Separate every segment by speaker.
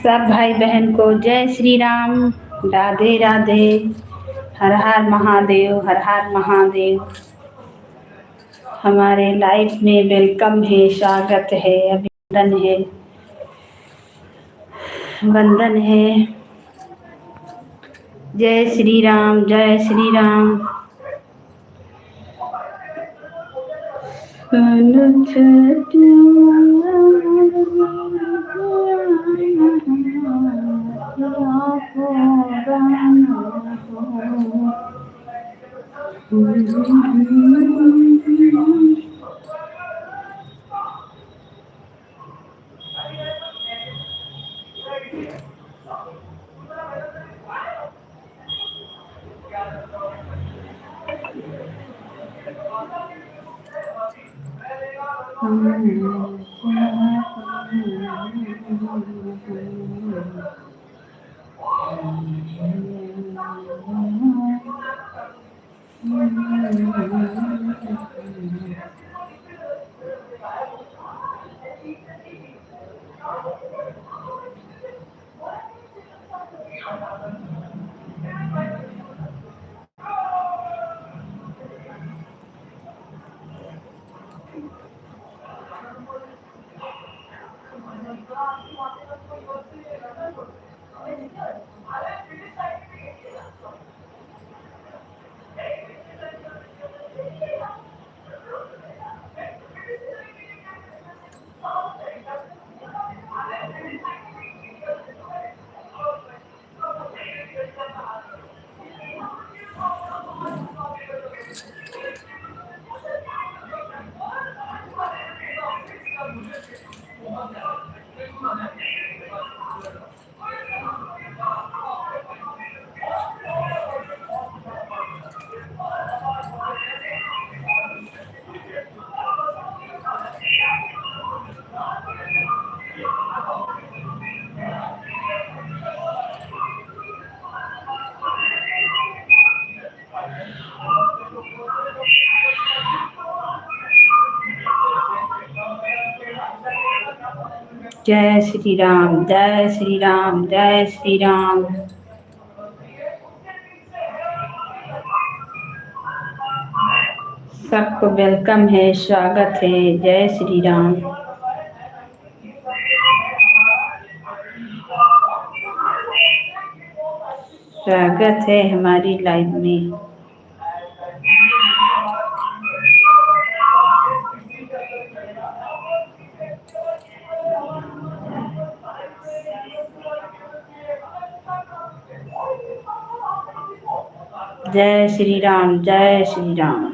Speaker 1: सब भाई बहन को जय श्री राम, राधे राधे। हर हर महादेव, हर हर महादेव। हमारे लाइफ में वेलकम है, स्वागत है, अभिनंदन है, वंदन है। जय श्री राम, जय श्री राम। जय श्री राम, जय श्री राम, जय श्री राम। सबको वेलकम है, स्वागत है। जय श्री राम। स्वागत है हमारी लाइफ में। जय श्री राम, जय श्री राम।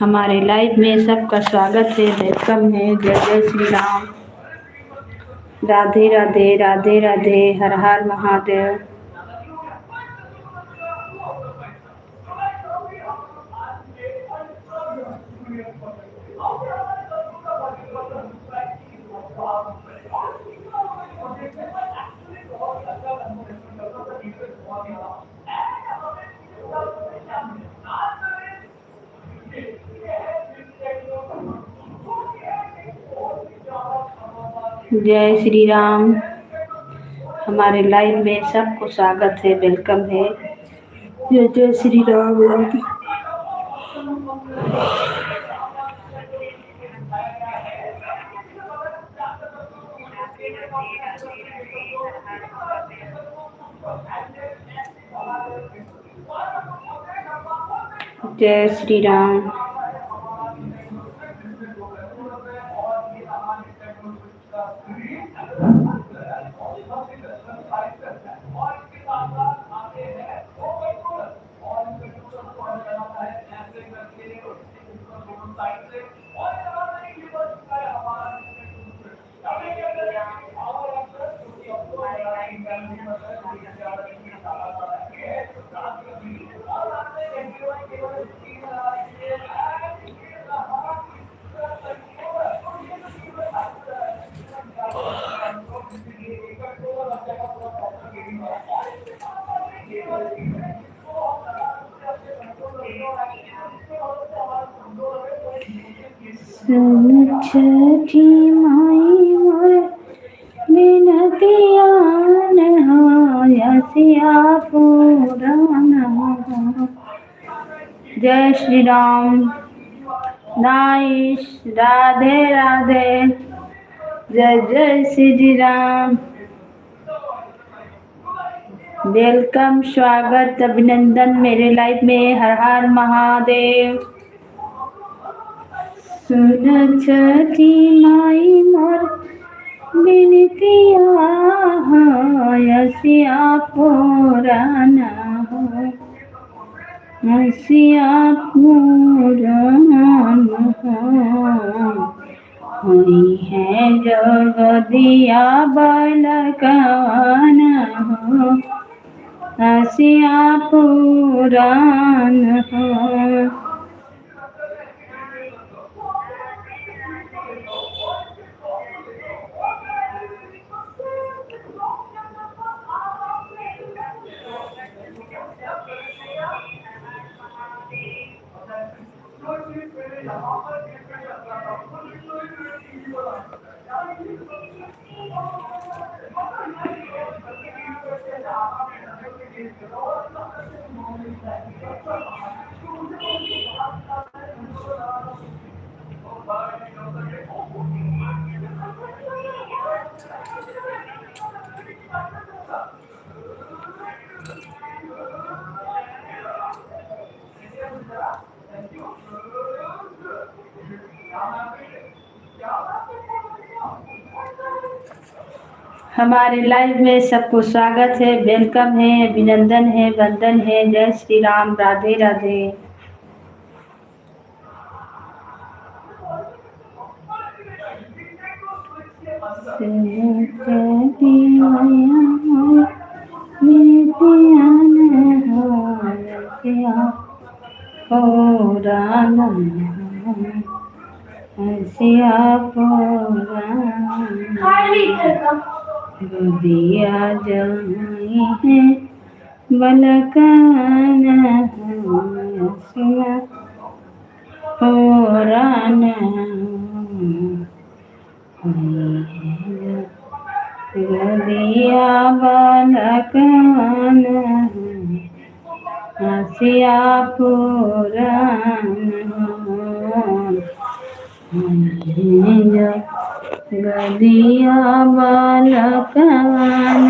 Speaker 1: हमारे लाइव में सबका स्वागत है, वेलकम है। जय जय श्री राम, राधे राधे, राधे राधे, हर हर महादेव। जय श्री राम, हमारे लाइव में सबको स्वागत है, वेलकम है। जय जय श्री राम, राधे। जय श्री राम। छठी माई मोर बिनतिया नहायसिया पुराण। जय श्री राम, नाइस, राधे राधे, जय जय श्री राम, वेलकम, स्वागत, अभिनंदन मेरे लाइफ में। हर हर महादेव। सुन छठी माई मोर बिनतिया हसिया पुराण, हसिया पुराण हुई है जगदिया बालकान, हसिया पुराण। हमारे लाइव में सबको स्वागत है, वेलकम है, अभिनंदन है, वंदन है। जय श्री राम, राधे राधे। दिया जाई है बलकान, हसिया पुराण दिया बलकान, हसिया पुराण गदिया बालकान।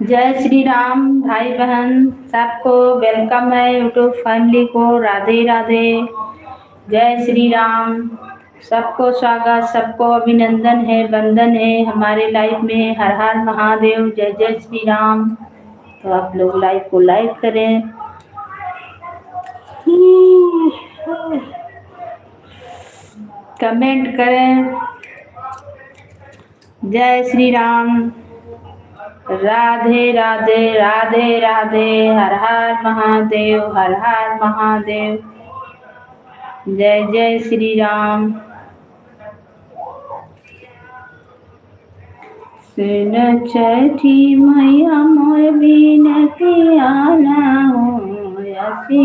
Speaker 1: जय श्री राम भाई बहन, सबको वेलकम है यूट्यूब फैमिली को। राधे राधे, जय श्री राम, सबको स्वागत, सबको अभिनंदन है, वंदन है हमारे लाइफ में। हर हर महादेव, जय जय श्री राम। तो आप लोग लाइक को लाइक करें। कमेंट करें। जय श्री राम। राधे राधे राधे राधे। हर हर महादेव, हर हर महादेव। जय जय श्री राम। सुन छठी मैया मोर बिनती आना हो असी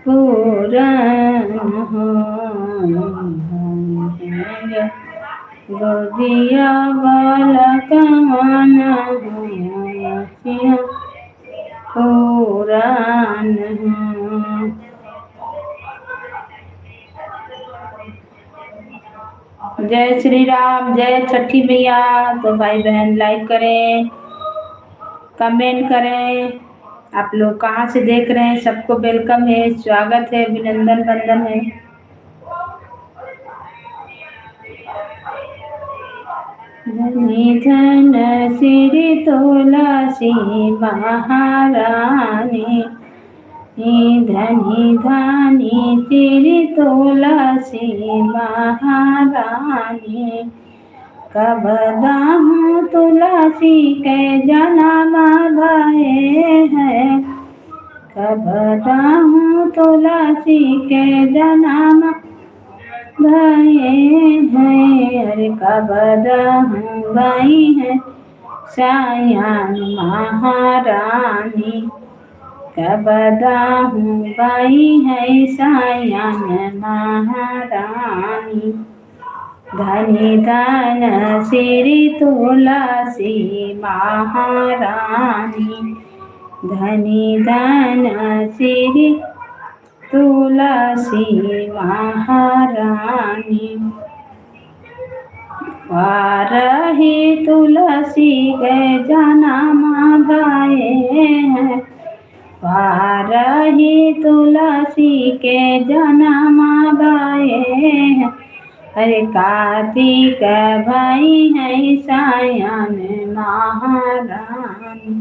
Speaker 1: पूरन हो। गोदिया बालक माना हो असी पूरन हो। जय श्री राम, जय छठी मैया। तो भाई बहन लाइक करें, कमेंट करें। आप लोग कहाँ से देख रहे हैं, सबको वेलकम है, स्वागत है, अभिनंदन वंदन है। धनी धन श्री तुलसी महारानी, धनी धनी श्री तुलसी महारानी। कब दाहूँ तुलसी के जन्म भये हैं, कब दाहूँ तुलसी के जन्म भये हैं। अरे कब दाहूँ गई है सायन महारानी, कब दाहूँ गई है सायन महारानी। धनी धन श्री तुलसी महारानी, धनी धन श्री तुलसी महारानी। वारही तुलसी के जन्म भये हैं, वारही तुलसी के जन्म भये हैं। अरे कार्तिक भाई है सायन महारानी,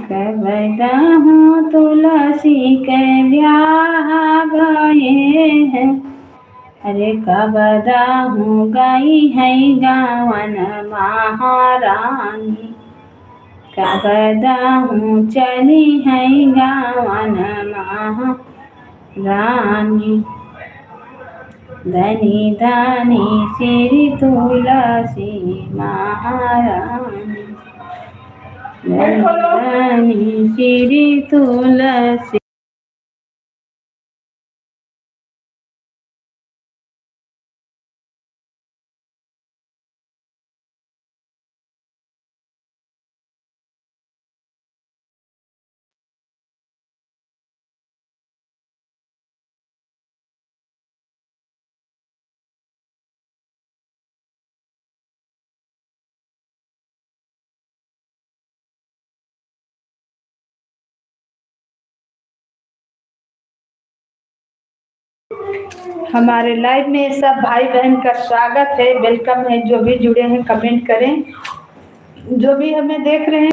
Speaker 1: कब दाहूँ तुलसी के ब्याह गए हैं। अरे कब दाहूँ गई है गावन महारानी, कब दाहूँ चली है गावन महारानी। धनी धनी श्री तुलसी महारानी, धनी श्री तुलसी। हमारे लाइव में सब भाई बहन का स्वागत है, वेलकम है। जो भी जुड़े हैं कमेंट करें, जो भी हमें देख रहे हैं।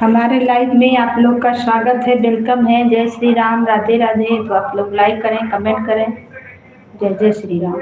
Speaker 1: हमारे लाइव में आप लोग का स्वागत है, वेलकम है। जय श्री राम, राधे राधे। तो आप लोग लाइक करें, कमेंट करें। जय जय श्री राम।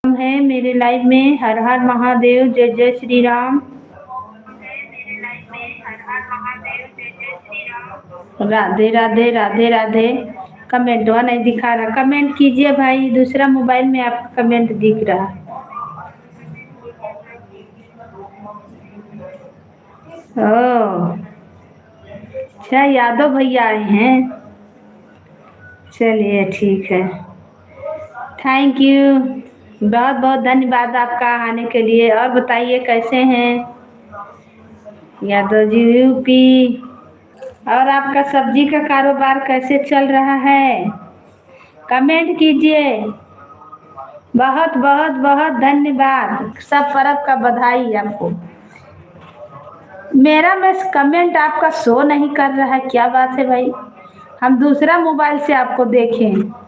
Speaker 1: है मेरे लाइव में। हर हर महादेव, जय जय श्री राम। राधे राधे, राधे राधे। कमेंट वह नहीं दिखा रहा, कमेंट कीजिए भाई। दूसरा मोबाइल में आपका कमेंट दिख रहा। ओह अच्छा, यादव भैया आए हैं। चलिए ठीक है, थैंक यू। बहुत बहुत धन्यवाद आपका आने के लिए। और बताइए कैसे हैं यादव जी, यूपी। और आपका सब्जी का कारोबार कैसे चल रहा है? कमेंट कीजिए। बहुत बहुत बहुत धन्यवाद, सब पर्व का बधाई आपको। मेरा बस कमेंट आपका शो नहीं कर रहा है, क्या बात है भाई? हम दूसरा मोबाइल से आपको देखें।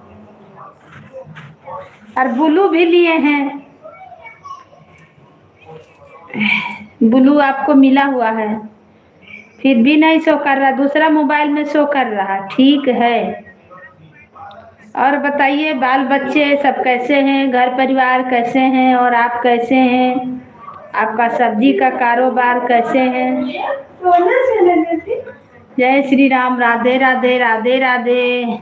Speaker 1: और ब्लू भी लिए हैं, ब्लू आपको मिला हुआ है, फिर भी नहीं शो कर रहा। दूसरा मोबाइल में शो कर रहा, ठीक है। और बताइए बाल बच्चे सब कैसे हैं, घर परिवार कैसे हैं, और आप कैसे हैं? आपका सब्जी का कारोबार कैसे है? जय श्री राम, राधे राधे, राधे राधे।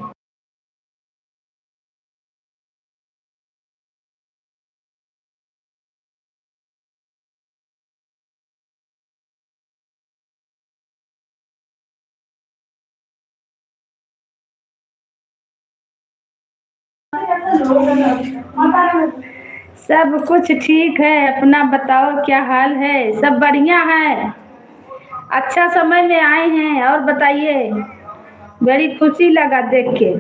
Speaker 1: सब कुछ ठीक है, अपना बताओ क्या हाल है? सब बढ़िया है, अच्छा समय में आए हैं। और बताइए, बड़ी खुशी लगा देख के।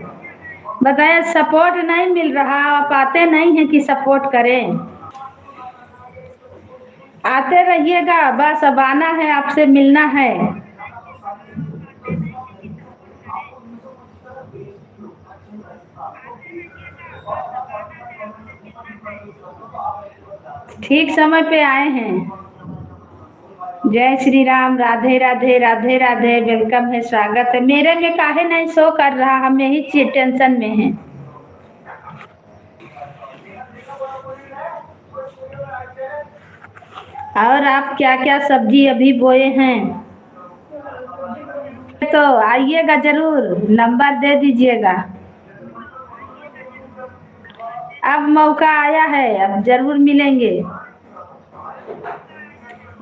Speaker 1: बताइए, सपोर्ट नहीं मिल रहा, आप आते नहीं हैं कि सपोर्ट करें? आते रहिएगा, बस अब आना है, आपसे मिलना है। ठीक समय पे आए हैं। जय श्री राम, राधे राधे, राधे राधे। वेलकम है, स्वागत है। मेरे में काहे नहीं शो कर रहा, हम यही टेंशन में हैं। और आप क्या क्या सब्जी अभी बोए हैं? तो आइएगा जरूर, नंबर दे दीजिएगा। अब मौका आया है, अब जरूर मिलेंगे।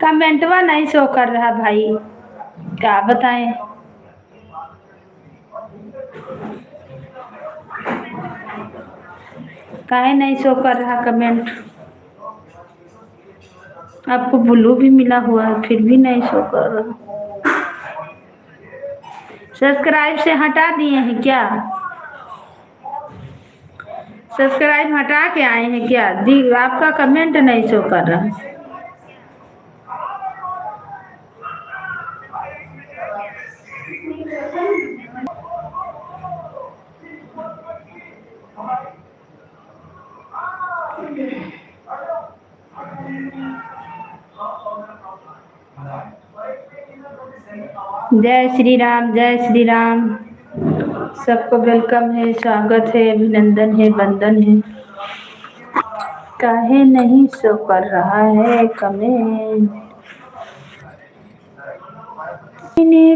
Speaker 1: कमेंटवा नहीं शो कर रहा भाई, क्या बताएं। काहे नहीं शो कर रहा कमेंट? आपको ब्लू भी मिला हुआ है फिर भी नहीं शो कर रहा। सब्सक्राइब से हटा दिए हैं क्या? सब्सक्राइब हटा के आए हैं क्या? दी आपका कमेंट नहीं शो कर रहा है। जय श्री राम, जय श्री राम। सबको वेलकम है, स्वागत है, अभिनंदन है, वंदन है। काहे नहीं शो कर रहा है कमेंट?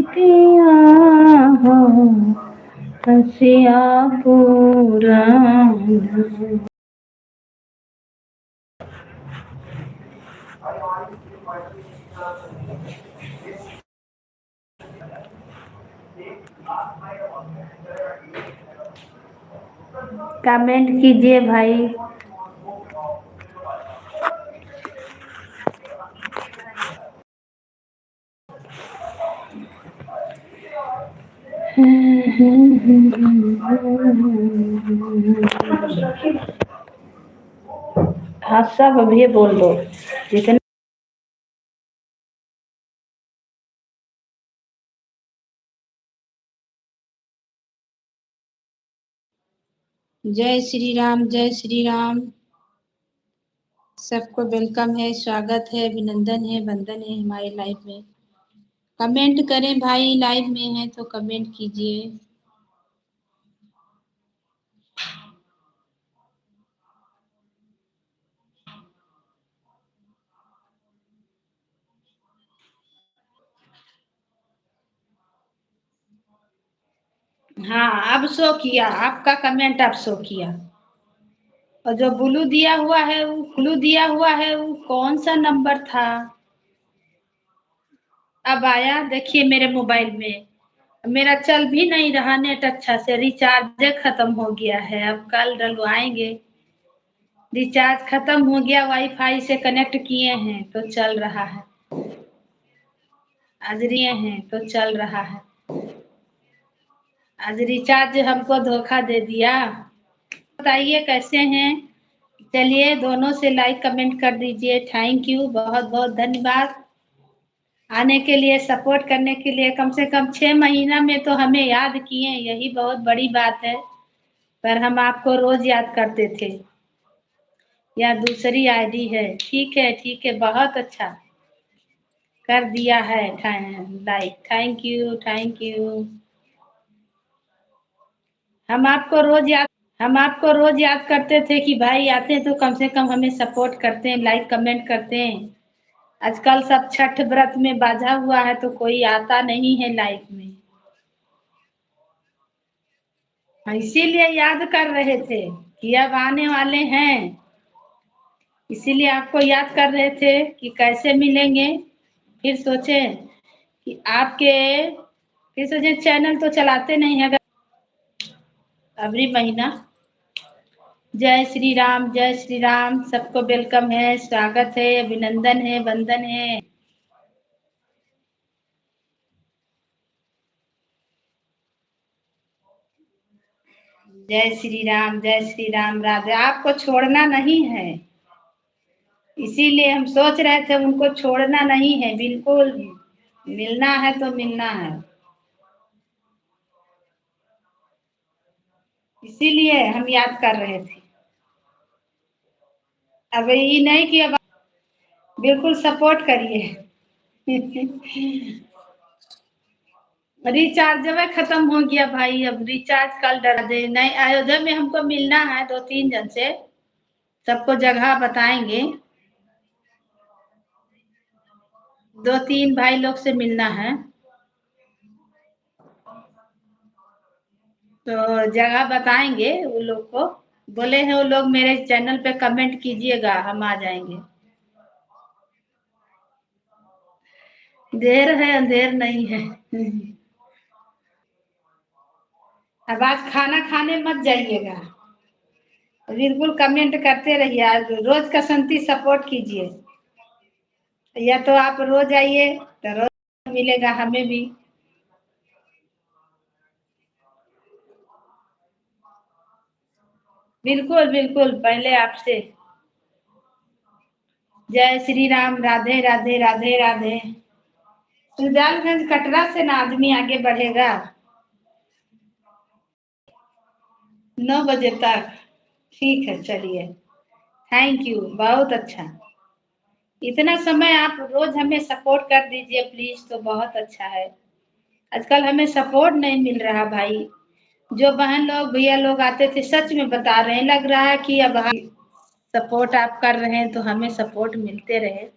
Speaker 1: पिया हो हसिया पूरा। कमेंट कीजिए भाई। हाँ सब अभी बोल दो जितने। जय श्री राम, जय श्री राम। सबको वेलकम है, स्वागत है, अभिनंदन है, वंदन है हमारे लाइव में। कमेंट करें भाई, लाइव में है तो कमेंट कीजिए। हाँ अब शो किया, आपका कमेंट अब शो किया। और जो ब्लू दिया हुआ है वो कौन सा नंबर था? अब आया, देखिए मेरे मोबाइल में। मेरा चल भी नहीं रहा नेट अच्छा से, रिचार्ज खत्म हो गया है। अब कल डलवाएंगे। रिचार्ज खत्म हो गया, वाईफाई से कनेक्ट किए हैं तो चल रहा है। आज रिए हैं तो चल रहा है। आज रिचार्ज हमको धोखा दे दिया। बताइए कैसे हैं? चलिए दोनों से लाइक कमेंट कर दीजिए। थैंक यू, बहुत बहुत धन्यवाद आने के लिए, सपोर्ट करने के लिए। कम से कम 6 महीना में तो हमें याद किए, यही बहुत बड़ी बात है। पर हम आपको रोज याद करते थे। या दूसरी आईडी है? ठीक है ठीक है, बहुत अच्छा कर दिया है like. Thank you, thank you. हम आपको रोज याद करते थे कि भाई आते हैं तो कम से कम हमें सपोर्ट करते हैं, लाइक कमेंट करते हैं। आजकल सब छठ व्रत में बाझा हुआ है तो कोई आता नहीं है लाइफ में। इसीलिए याद कर रहे थे कि अब आने वाले हैं। इसीलिए आपको याद कर रहे थे कि कैसे मिलेंगे। फिर सोचे कि आपके, फिर सोचे चैनल तो चलाते नहीं है अगली महीना। जय श्री राम, जय श्री राम। सबको वेलकम है, स्वागत है, अभिनंदन है, वंदन है। जय श्री राम, जय श्री राम। राधे, आपको छोड़ना नहीं है। इसीलिए हम सोच रहे थे उनको छोड़ना नहीं है, बिल्कुल मिलना है तो मिलना है। इसीलिए हम याद कर रहे थे। अब ये नहीं कि अब बिल्कुल सपोर्ट करिए। रिचार्ज में खत्म हो गया भाई, अब रिचार्ज कल डरा दे। नहीं, अयोध्या में हमको मिलना है 2-3 जन से, सबको जगह बताएंगे। 2-3 भाई लोग से मिलना है तो जगह बताएंगे वो लोग को। बोले हैं वो लोग मेरे चैनल पे कमेंट कीजिएगा, हम आ जाएंगे। देर है, अंधेर नहीं है। अब आज खाना खाने मत जाइएगा। बिल्कुल कमेंट करते रहिए, आज रोज का संती सपोर्ट कीजिए, या तो आप रोज आइए तो रोज मिलेगा हमें भी। बिल्कुल बिल्कुल, पहले आपसे। जय श्री राम, राधे राधे राधे राधे। सुजालगंज कटरा से ना आदमी आगे बढ़ेगा 9 बजे तक। ठीक है, चलिए। थैंक यू, बहुत अच्छा। इतना समय आप रोज हमें सपोर्ट कर दीजिए प्लीज, तो बहुत अच्छा है। आजकल हमें सपोर्ट नहीं मिल रहा भाई। जो बहन लोग भैया लोग आते थे, सच में बता रहे हैं, लग रहा है कि अब सपोर्ट आप कर रहे हैं तो हमें सपोर्ट मिलते रहे।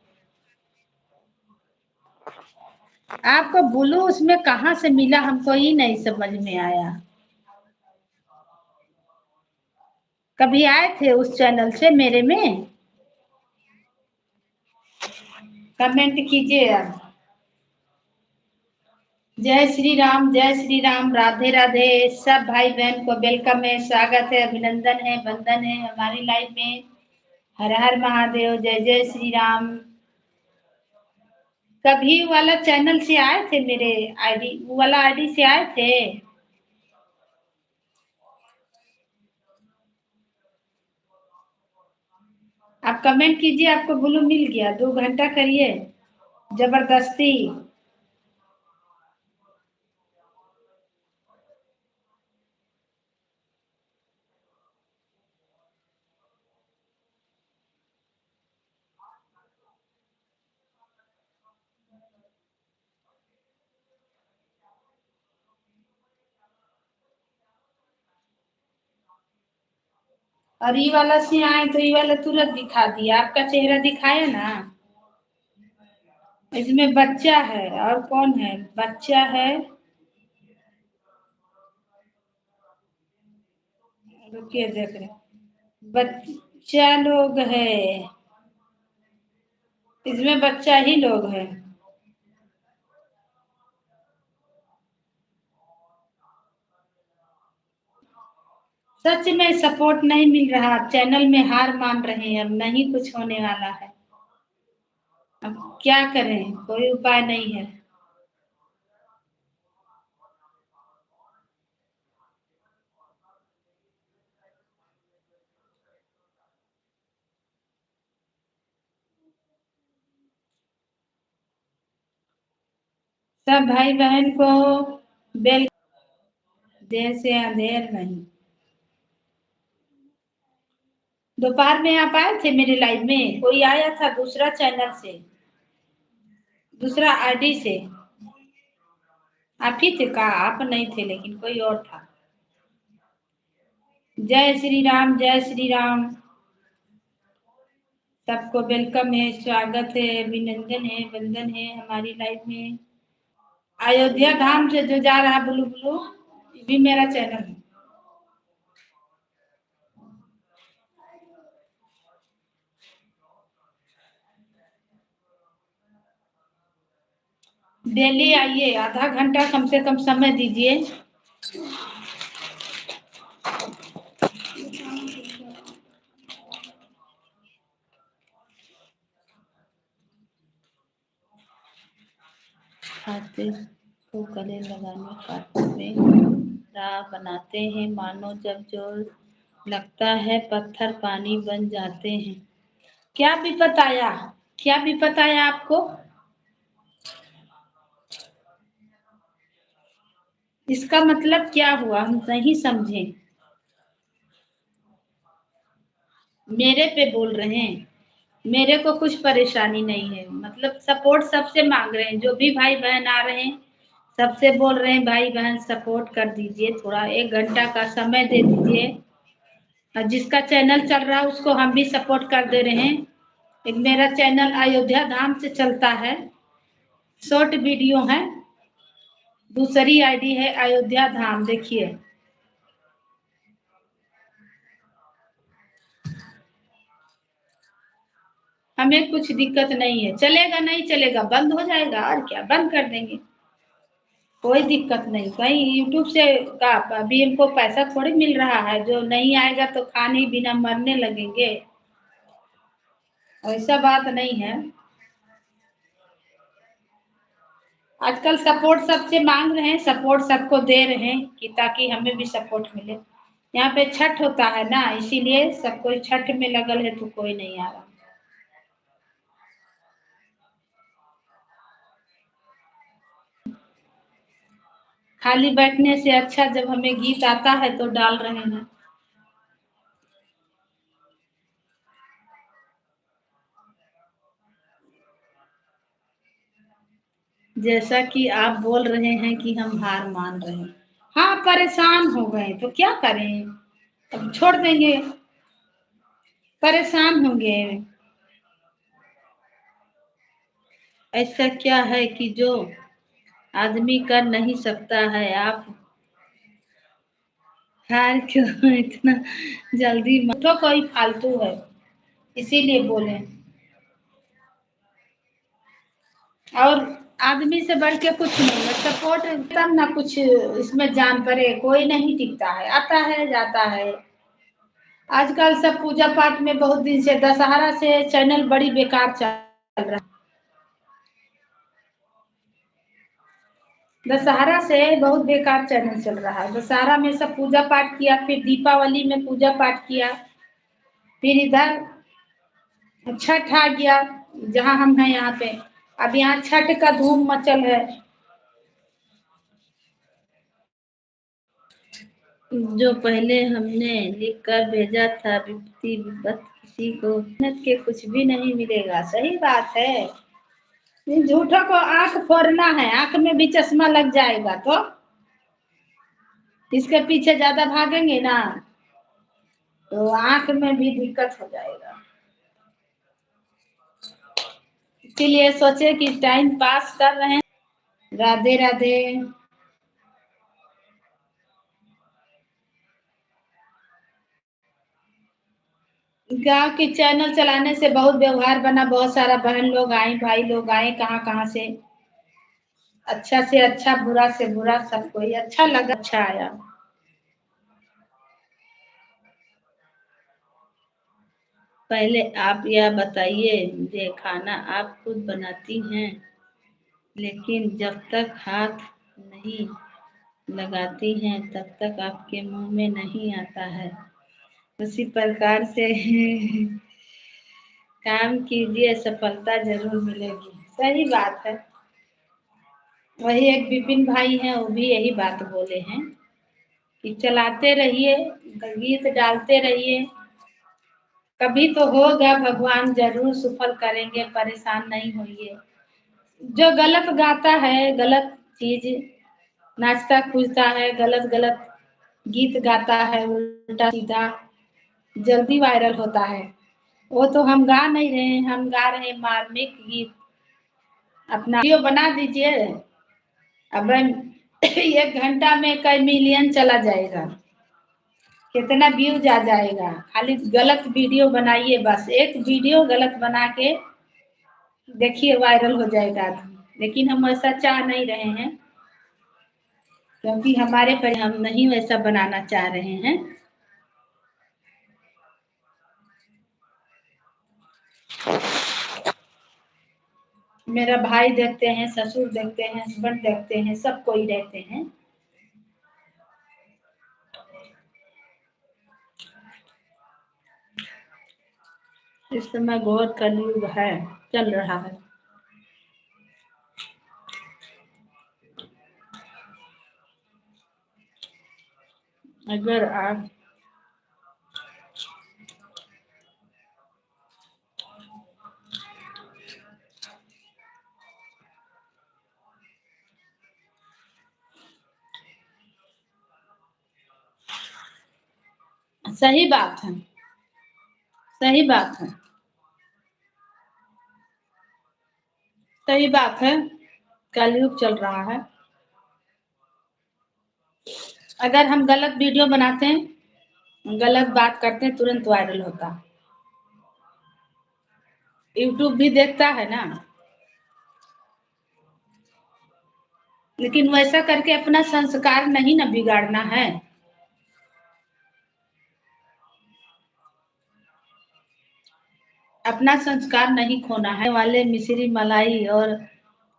Speaker 1: आपको ब्लू उसमें कहाँ से मिला, हमको ही नहीं समझ में आया। कभी आए थे उस चैनल से मेरे में? कमेंट कीजिए आप। जय श्री राम, राधे राधे। सब भाई बहन को वेलकम है, स्वागत है, अभिनंदन है, वंदन है हमारी लाइफ में। हर हर महादेव, जय जय श्री राम। कभी वाला चैनल से आए थे मेरे आईडी, वो वाला आईडी से आए थे? आप कमेंट कीजिए, आपको ब्लू मिल गया, 2 घंटा करिए जबरदस्ती। और ये वाला से आए तो ये वाला तुरंत दिखा दिया, आपका चेहरा दिखाया ना। इसमें बच्चा है, और कौन है? बच्चा है। रुकिए देख रहे, बच्चा लोग है, इसमें बच्चा ही लोग है। सच में सपोर्ट नहीं मिल रहा, चैनल में हार मान रहे हैं, अब नहीं कुछ होने वाला है। अब क्या करें, कोई उपाय नहीं है। सब भाई बहन को बेल, देर से अंधेर नहीं। दोपहर में आप आए थे मेरे लाइव में, कोई आया था दूसरा चैनल से, दूसरा आईडी से? आप ही थे का? आप नहीं थे, लेकिन कोई और था। जय श्री राम, जय श्री राम। सबको वेलकम है, स्वागत है, अभिनंदन है, वंदन है हमारी लाइफ में। अयोध्या धाम से जो जा रहा ब्लू ब्लू, ये भी मेरा चैनल है। डेली आइए, आधा घंटा कम से कम समय दीजिए। खाते को गले लगाने कांटों में राह बनाते हैं, मानो जब जोर लगता है पत्थर पानी बन जाते हैं। क्या विपत आया? क्या विपत आया आपको? इसका मतलब क्या हुआ, हम नहीं समझे। मेरे पे बोल रहे हैं? मेरे को कुछ परेशानी नहीं है, मतलब सपोर्ट सबसे मांग रहे हैं, जो भी भाई बहन आ रहे हैं सबसे बोल रहे हैं भाई बहन सपोर्ट कर दीजिए, थोड़ा 1 घंटा का समय दे दीजिए। और जिसका चैनल चल रहा है उसको हम भी सपोर्ट कर दे रहे हैं। एक मेरा चैनल अयोध्या धाम से चलता है, शॉर्ट वीडियो है। दूसरी आईडी है अयोध्या धाम, देखिए। हमें कुछ दिक्कत नहीं है, चलेगा नहीं चलेगा बंद हो जाएगा, और क्या, बंद कर देंगे। कोई दिक्कत नहीं, कहीं यूट्यूब से का अभी हमको पैसा थोड़ी मिल रहा है, जो नहीं आएगा तो खाने बिना मरने लगेंगे, ऐसा बात नहीं है। आजकल सपोर्ट सबसे मांग रहे हैं, सपोर्ट सबको दे रहे हैं कि ताकि हमें भी सपोर्ट मिले। यहाँ पे छठ होता है ना, इसीलिए सब कोई छठ में लगल है, तो कोई नहीं आ रहा। खाली बैठने से अच्छा जब हमें गीत आता है तो डाल रहे हैं। जैसा कि आप बोल रहे हैं कि हम हार मान रहे हैं, हाँ परेशान हो गए तो क्या करें, अब छोड़ देंगे, परेशान होंगे। ऐसा क्या है कि जो आदमी कर नहीं सकता है, आप हार क्यों इतना जल्दी तो कोई फालतू है, इसीलिए बोले। और आदमी से बढ़ के कुछ नहीं है, सपोर्ट तब ना कुछ इसमें जान पड़े, कोई नहीं टिकता है, आता है जाता है। आजकल सब पूजा पाठ में बहुत दिन से, दशहरा से चैनल बड़ी बेकार चल रहा है। दशहरा से बहुत बेकार चैनल चल रहा है। दशहरा में सब पूजा पाठ किया, फिर दीपावली में पूजा पाठ किया, फिर इधर छठ आ गया, जहाँ हम हैं यहाँ पे। अब यहाँ छठ का धूम मचल है। जो पहले हमने लिख कर भेजा था, विपत्ति विपत किसी को मेहनत के कुछ भी नहीं मिलेगा, सही बात है। इन झूठों को आंख फोड़ना है, आंख में भी चश्मा लग जाएगा तो इसके पीछे ज्यादा भागेंगे ना, तो आंख में भी दिक्कत हो जाएगा। इसीलिए सोचे कि टाइम पास कर रहे हैं। राधे राधे। गांव के चैनल चलाने से बहुत व्यवहार बना, बहुत सारा बहन लोग आए, भाई लोग आए कहाँ कहाँ से, अच्छा से अच्छा, बुरा से बुरा, सब कोई अच्छा लगा, अच्छा आया। पहले आप यह बताइए, ये खाना आप खुद बनाती हैं, लेकिन जब तक हाथ नहीं लगाती हैं तब तक आपके मुंह में नहीं आता है। उसी प्रकार से काम कीजिए, सफलता जरूर मिलेगी। सही बात है। वही एक विपिन भाई हैं, वो भी यही बात बोले हैं कि चलाते रहिए, गीत डालते रहिए, कभी तो होगा, भगवान जरूर सफल करेंगे, परेशान नहीं होइए। जो गलत गाता है, गलत चीज नाचता कूदता है, गलत गलत गीत गाता है, उल्टा सीधा, जल्दी वायरल होता है। वो तो हम गा नहीं रहे हैं, हम गा रहे हैं मार्मिक गीत। अपना वीडियो बना दीजिए, अब 1 घंटा में कई मिलियन चला जाएगा, कितना व्यूज आ जाएगा। खाली गलत वीडियो बनाइए, बस एक वीडियो गलत बना के देखिए, वायरल हो जाएगा आदमी। लेकिन हम ऐसा चाह नहीं रहे हैं, क्योंकि हमारे पर हम नहीं वैसा बनाना चाह रहे हैं। मेरा भाई देखते हैं, ससुर देखते हैं, हस्बैंड देखते हैं, सब कोई रहते हैं। इस समय घोर कलयुग है, चल रहा है। अगर आप सही बात है, सही बात है, सही बात है। कलयुग चल रहा है। अगर हम गलत वीडियो बनाते हैं, गलत बात करते हैं, तुरंत वायरल होता। यूट्यूब भी देखता है ना। लेकिन वैसा करके अपना संस्कार नहीं ना बिगाड़ना है। अपना संस्कार नहीं खोना है। वाले मिश्री मलाई और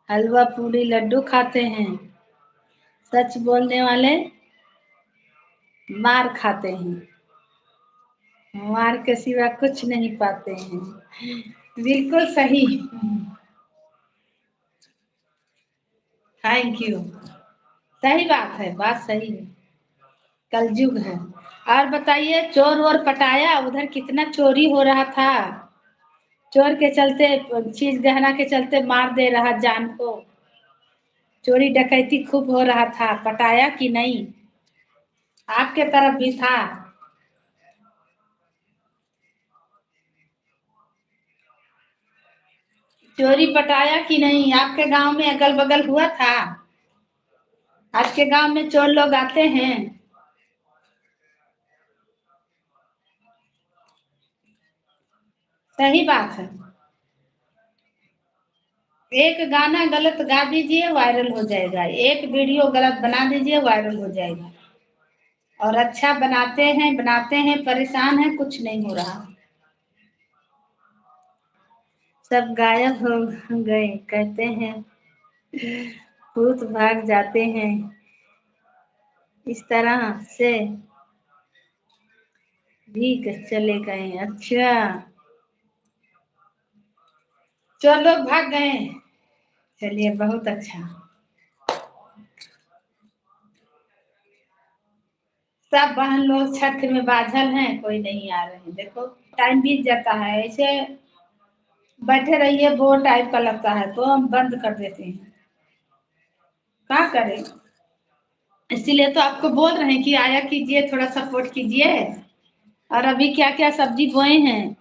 Speaker 1: हलवा पूरी लड्डू खाते हैं, सच बोलने वाले मार खाते हैं, मार के सिवा कुछ नहीं पाते हैं। बिल्कुल सही। Thank you. सही बात है, बात सही है। कलयुग है। और बताइए, चोर वोर पटाया उधर? कितना चोरी हो रहा था। चोर के चलते, चीज गहना के चलते मार दे रहा जान को। चोरी डकैती खूब हो रहा था, पटाया कि नहीं? आपके तरफ भी था? चोरी पटाया कि नहीं? आपके गांव में अगल बगल हुआ था? आपके गांव में चोर लोग आते हैं? सही बात है। एक गाना गलत गा दीजिए, वायरल हो जाएगा। एक वीडियो गलत बना दीजिए, वायरल हो जाएगा। और अच्छा बनाते हैं, परेशान है, कुछ नहीं हो रहा। सब गायब हो गए कहते हैं, भूत भाग जाते हैं, इस तरह से भी चले गए। अच्छा, चोर लोग भाग गए। चलिए, बहुत अच्छा। सब बहन लोग छठ में बाझल हैं, कोई नहीं आ रहे हैं। देखो, टाइम बीत जाता है ऐसे। बैठे रहिए, बोर टाइप का लगता है तो हम बंद कर देते हैं। क्या करें? इसीलिए तो आपको बोल रहे हैं कि आया कीजिए, थोड़ा सपोर्ट कीजिए। और अभी क्या क्या सब्जी बोए हैं?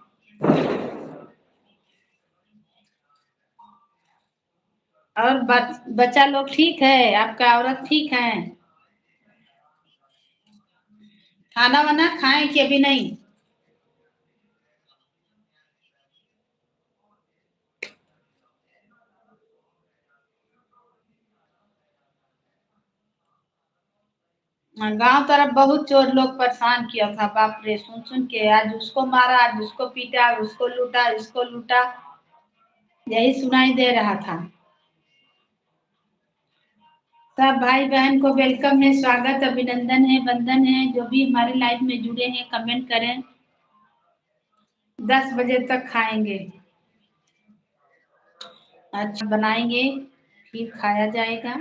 Speaker 1: और बच्चा लोग ठीक है? आपका औरत ठीक है? खाना वाना खाएं कि अभी नहीं? गांव तरफ बहुत चोर लोग परेशान किया था, बाप रे, सुन सुन के। आज उसको मारा, आज उसको पीटा, उसको लूटा, इसको लूटा, यही सुनाई दे रहा था। सब भाई बहन को वेलकम है, स्वागत, अभिनंदन है, वंदन है। जो भी हमारी लाइफ में जुड़े हैं, कमेंट करें। 10 बजे तक खाएंगे। अच्छा, बनाएंगे, फिर खाया जाएगा।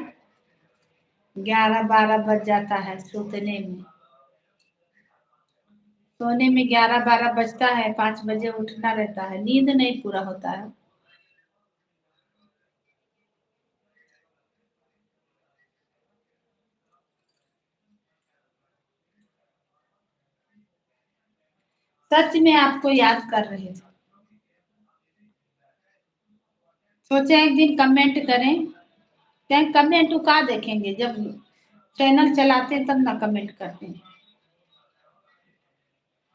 Speaker 1: 11-12 बज जाता है सोने में। सोने में 11-12 बजता है, 5 बजे उठना रहता है, नींद नहीं पूरा होता है। सच में आपको याद कर रहे थे। सोचे एक दिन कमेंट करें। क्या कमेंट का देखेंगे? जब चैनल चलाते हैं तब ना कमेंट करते हैं।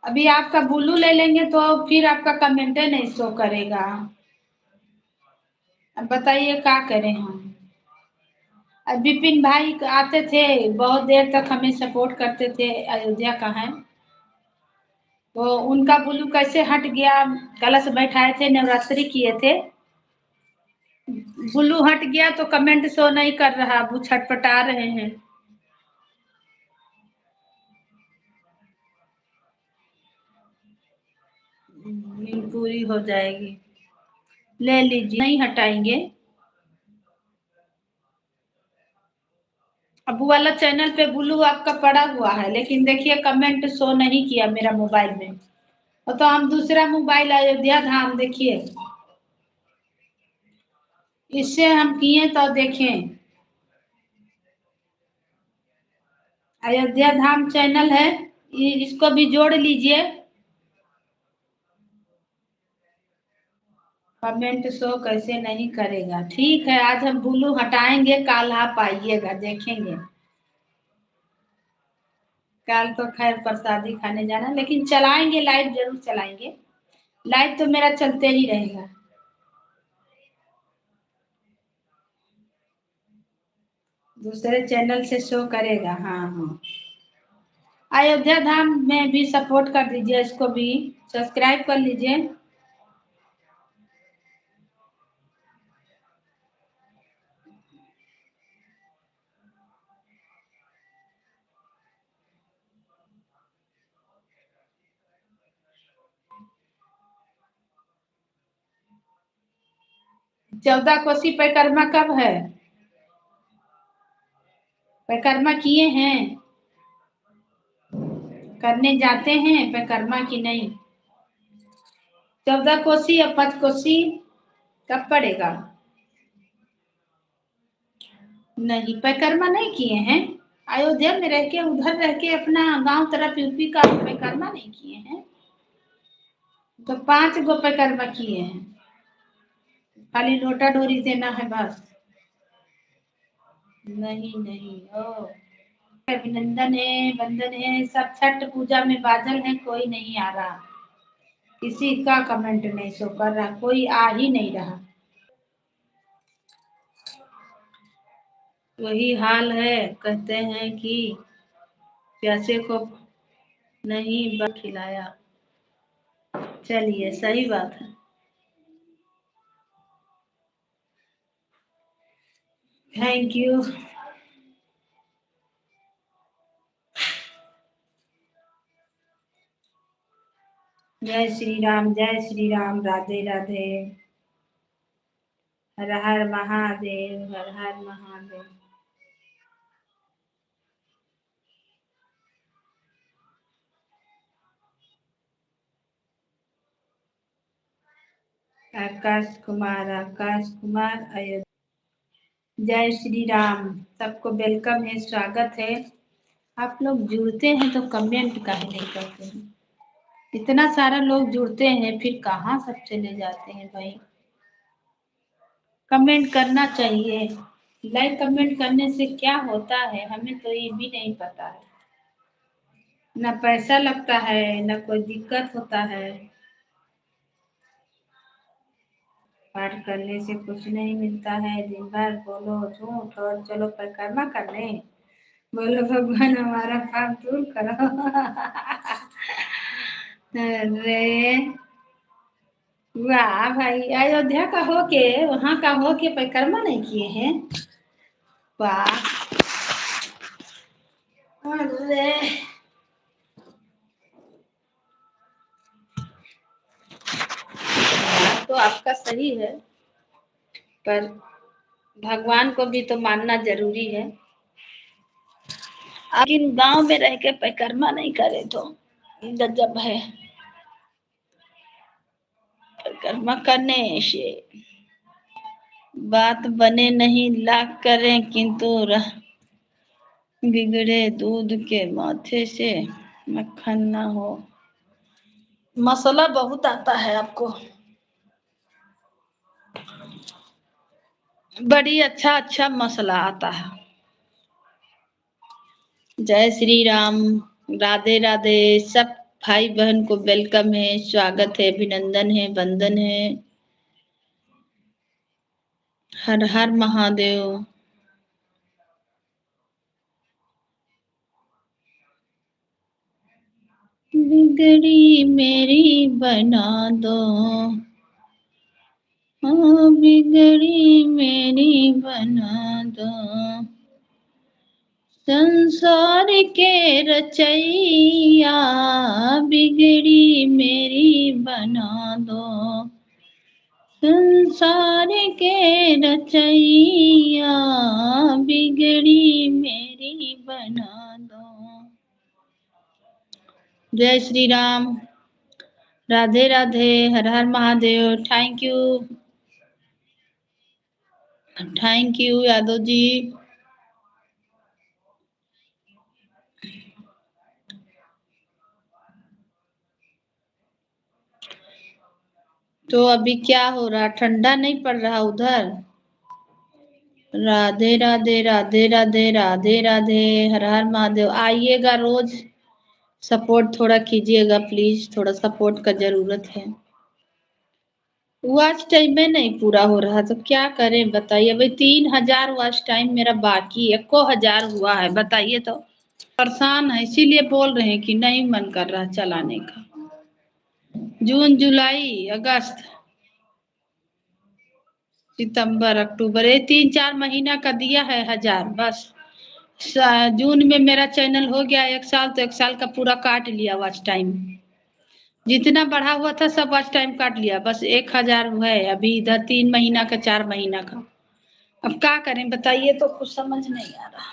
Speaker 1: अभी आपका बुलू ले लेंगे तो फिर आपका कमेंटे नहीं शो करेगा। अब बताइए क्या करें हम। अब विपिन भाई आते थे, बहुत देर तक हमें सपोर्ट करते थे, अयोध्या का है। तो उनका बुलू कैसे हट गया? कलश बैठाए थे, नवरात्रि किए थे, बुलू हट गया तो कमेंट शो नहीं कर रहा, वो छटपटा रहे हैं। नींद पूरी हो जाएगी। ले लीजिए, नहीं हटाएंगे। अब वो वाला चैनल पे बुलू आपका पड़ा हुआ है, लेकिन देखिए कमेंट शो नहीं किया मेरा मोबाइल में। और तो हम दूसरा मोबाइल अयोध्या धाम देखिए, इससे हम किए तो देखें। अयोध्या धाम चैनल है, इसको भी जोड़ लीजिए। कमेंट शो कैसे नहीं करेगा? ठीक है, आज हम बुलू हटाएंगे, कल आप आइएगा, देखेंगे। कल तो खैर प्रसादी खाने जाना, लेकिन चलाएंगे, लाइव जरूर चलाएंगे। लाइव तो मेरा चलते ही रहेगा। दूसरे चैनल से शो करेगा। हाँ हाँ, अयोध्या धाम में भी सपोर्ट कर दीजिए, इसको भी सब्सक्राइब कर लीजिए। चौदह कोसी परिक्रमा कब है? परिक्रमा किए हैं, करने जाते हैं परिक्रमा की नहीं? 14 कोसी या 5 कोसी कब पड़ेगा? नहीं, परिक्रमा नहीं किए हैं। अयोध्या में रह के, उधर रह के अपना गांव तरफ यूपी का परिक्रमा नहीं किए हैं, तो 5 गो परिक्रमा किए हैं। खाली लोटा डोरी देना है बस। नहीं नहीं, ओ अभिनंदन है, वंदन है, सब छठ पूजा में बादल है, कोई नहीं आ रहा, किसी का कमेंट नहीं शो कर रहा, कोई आ ही नहीं रहा। वही हाल है, कहते हैं कि प्यासे को नहीं खिलाया। चलिए, सही बात है। Thank you. जय श्री राम, जय श्री राम, राधे राधे। हर हर महादेव, हर हर महादेव। आकाश कुमार अयोध्या। जय श्री राम, सबको वेलकम है, स्वागत है। आप लोग जुड़ते हैं तो कमेंट काहे नहीं करते हैं? इतना सारा लोग जुड़ते हैं, फिर कहाँ सब चले जाते हैं भाई? कमेंट करना चाहिए। लाइक कमेंट करने से क्या होता है, हमें तो ये भी नहीं पता है। ना पैसा लगता है, ना कोई दिक्कत होता है। पाठ करने से कुछ नहीं मिलता है, दिन भर बोलो झूठ और चलो परिक्रमा करने, बोलो भगवान हमारा पाप दूर करो। अरे वाह भाई, अयोध्या का होके, वहां का होके परिक्रमा नहीं किए हैं? वाह। अरे बात तो आपका सही है, पर भगवान को भी तो मानना जरूरी है। लेकिन गांव में रह के परिक्रमा नहीं करे तो गजब है। परिक्रमा करने से बात बने नहीं, लाख करें किंतु बिगड़े दूध के माथे से मक्खन ना हो। मसला बहुत आता है आपको, बड़ी अच्छा अच्छा मसला आता है। जय श्री राम, राधे राधे। सब भाई बहन को वेलकम है, स्वागत है, अभिनंदन है, वंदन है। हर हर महादेव। बिगड़ी मेरी बना दो, हाँ बिगड़ी मेरी बना दो, संसार के रचैया बिगड़ी मेरी बना दो, संसार के रचैया बिगड़ी मेरी बना दो। जय श्री राम, राधे राधे, हर हर महादेव। Thank you Yadav ji. तो अभी क्या हो रहा, ठंडा नहीं पड़ रहा उधर? राधे राधे, राधे राधे, राधे राधे, हर हर महादेव। आइएगा रोज, सपोर्ट थोड़ा कीजिएगा प्लीज, थोड़ा सपोर्ट का जरूरत है। वॉच टाइम में नहीं पूरा हो रहा तो क्या करें बताइए। अभी 3000 वॉच टाइम मेरा बाकी है, 1000 हुआ है, बताइए तो। परेशान है इसीलिए बोल रहे हैं कि नहीं मन कर रहा चलाने का। जून जुलाई अगस्त सितंबर अक्टूबर, ये 3-4 महीना का दिया है 1000 बस। जून में मेरा चैनल हो गया 1 साल, तो 1 साल का पूरा काट लिया वॉच टाइम। जितना बढ़ा हुआ था सब वॉच टाइम काट लिया, बस 1000 है अभी इधर 3 महीना का 4 महीना का। अब क्या करें बताइए तो, कुछ समझ नहीं आ रहा।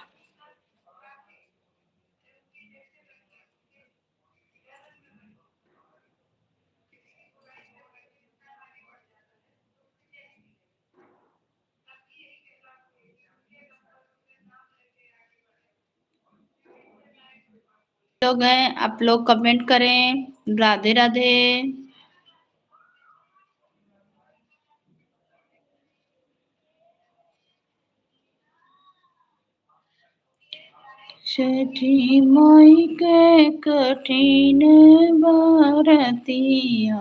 Speaker 1: लोग हैं आप लोग कमेंट करें, राधे राधे। छठी माई के कठिन बरतिया,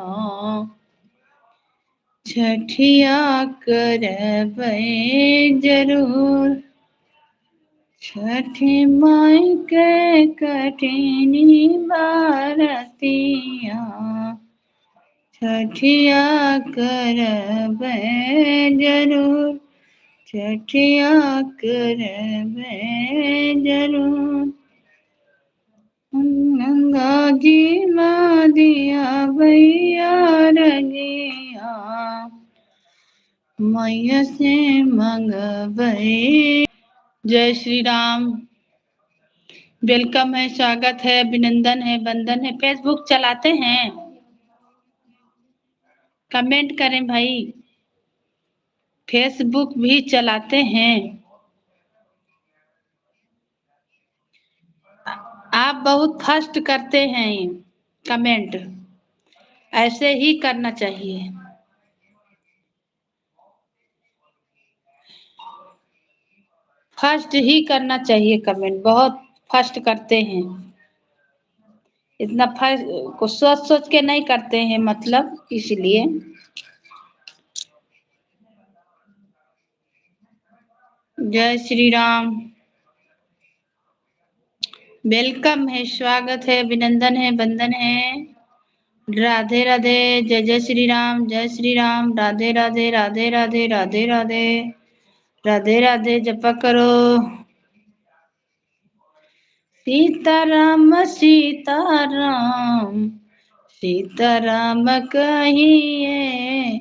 Speaker 1: छठिया करबै जरूर। छठी माई के कठिन बरतिया, छठिया करबै जरूर। छठिया करबै जरूर। गंगा जी माँ दिया भैया रगिया, मैया से मंगबै। जय श्री राम। वेलकम है, स्वागत है, अभिनंदन है, वंदन है। फेसबुक चलाते हैं? कमेंट करें भाई। फेसबुक भी चलाते हैं? आप बहुत फास्ट करते हैं कमेंट, ऐसे ही करना चाहिए। फास्ट ही करना चाहिए कमेंट, बहुत फास्ट करते हैं। इतना फास्ट को सोच सोच के नहीं करते हैं, मतलब इसलिए। जय श्री राम। वेलकम है, स्वागत है, अभिनंदन है, वंदन है। राधे राधे। जय जय श्री राम, जय श्री राम। राधे राधे, राधे राधे, राधे राधे, राधे राधे। जपा करो सीताराम सीताराम, सीताराम कहिए,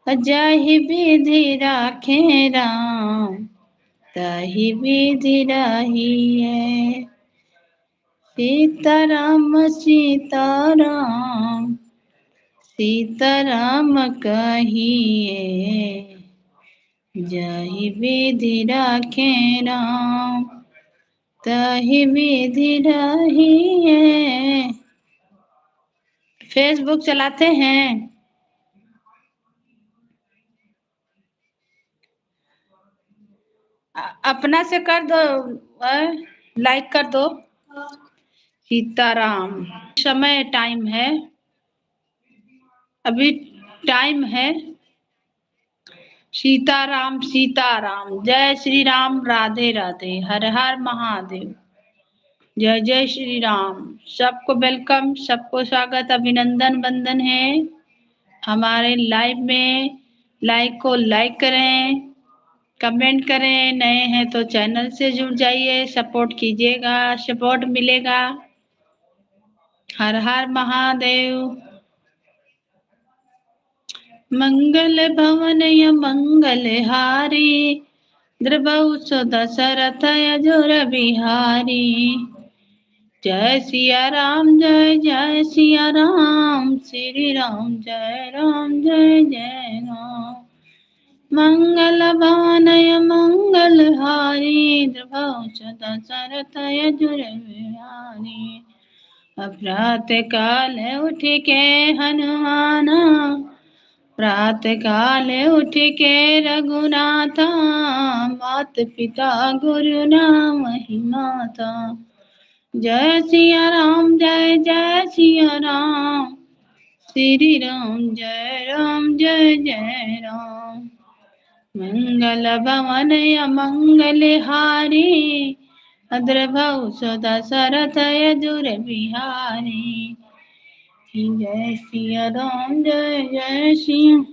Speaker 1: जाहि विधि राखे राम, ताहि विधि रहिए। सीताराम सीताराम, सीताराम कहिए, जाहि विधि राखे राम, ताहि विधि रहिए। फेसबुक चलाते हैं? अपना से कर दो, लाइक कर दो। सीताराम। समय टाइम है, अभी टाइम है। सीताराम सीताराम, जय श्री राम, राधे राधे, हर हर महादेव। जय जय श्री राम। सबको वेलकम, सबको स्वागत, अभिनंदन, वंदन है हमारे लाइव में। लाइक को लाइक करें, कमेंट करें। नए हैं तो चैनल से जुड़ जाइए, सपोर्ट कीजिएगा, सपोर्ट मिलेगा। हर हर महादेव। मंगल भवन या मंगल हारी, द्रवहु सो दशरथ अजोर बिहारी। जय सिया राम, जय जय सिया राम, श्री राम जय राम, जय जय राम। मंगल भवन मंगल हारी, द्रवहु सो दशरथ अजोर बिहारी। प्रातः काल उठ के हनुमाना, प्रातः काल उठ के रघुनाथा, मात पिता गुरु नाम ही माता। जय सिया राम, जय जय सिया राम, श्री राम जय जय राम। मंगल भवन मंगल हारी, अद्रभव सदा सरथ यदुर बिहारी। जय सिया राम जय जय सिया।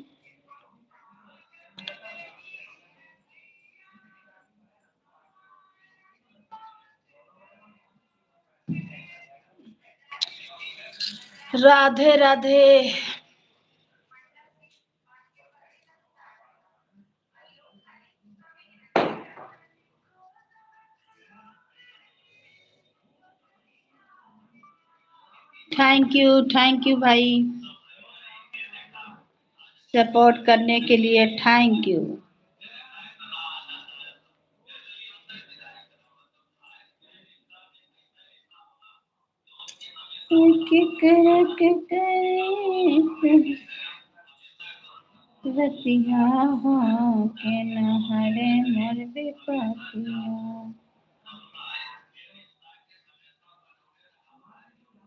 Speaker 1: राधे राधे। थैंक यू भाई, सपोर्ट करने के लिए थैंक यू। रतिया हो के नहरे मोर बेपतिया।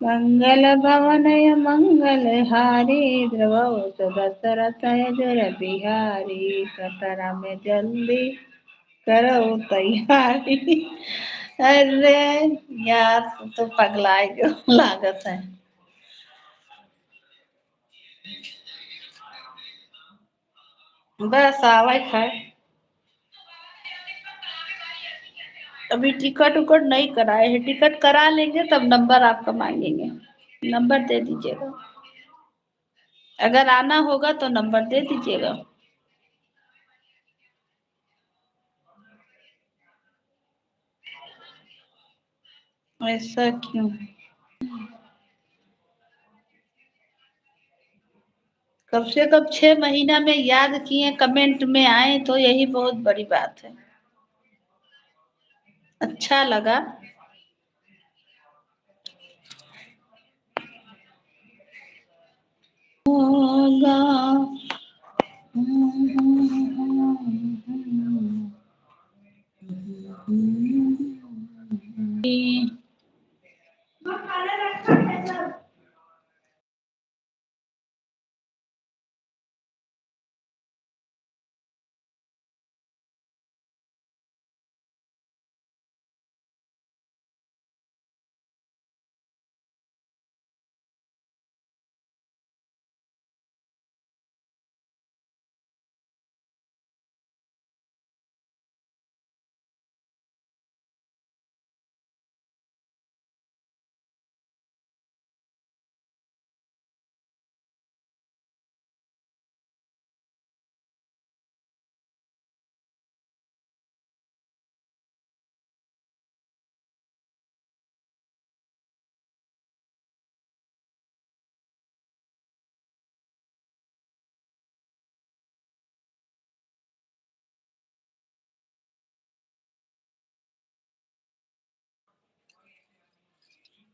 Speaker 1: मंगल भवनय मंगल हारी, द्रवौ दशरथ यदुर बिहारी। कतरा में जल्दी करो तैयारी। अरे यार तो पगला जो लागत है। बस आवे है। अभी टिकट उकट नहीं कराए हैं, टिकट करा लेंगे तब नंबर आपका मांगेंगे, नंबर दे दीजिएगा। अगर आना होगा तो नंबर दे दीजिएगा। ऐसा क्यों? कम से कम 6 महीना में याद किए, कमेंट में आए तो यही बहुत बड़ी बात है। अच्छा लगा। होगा।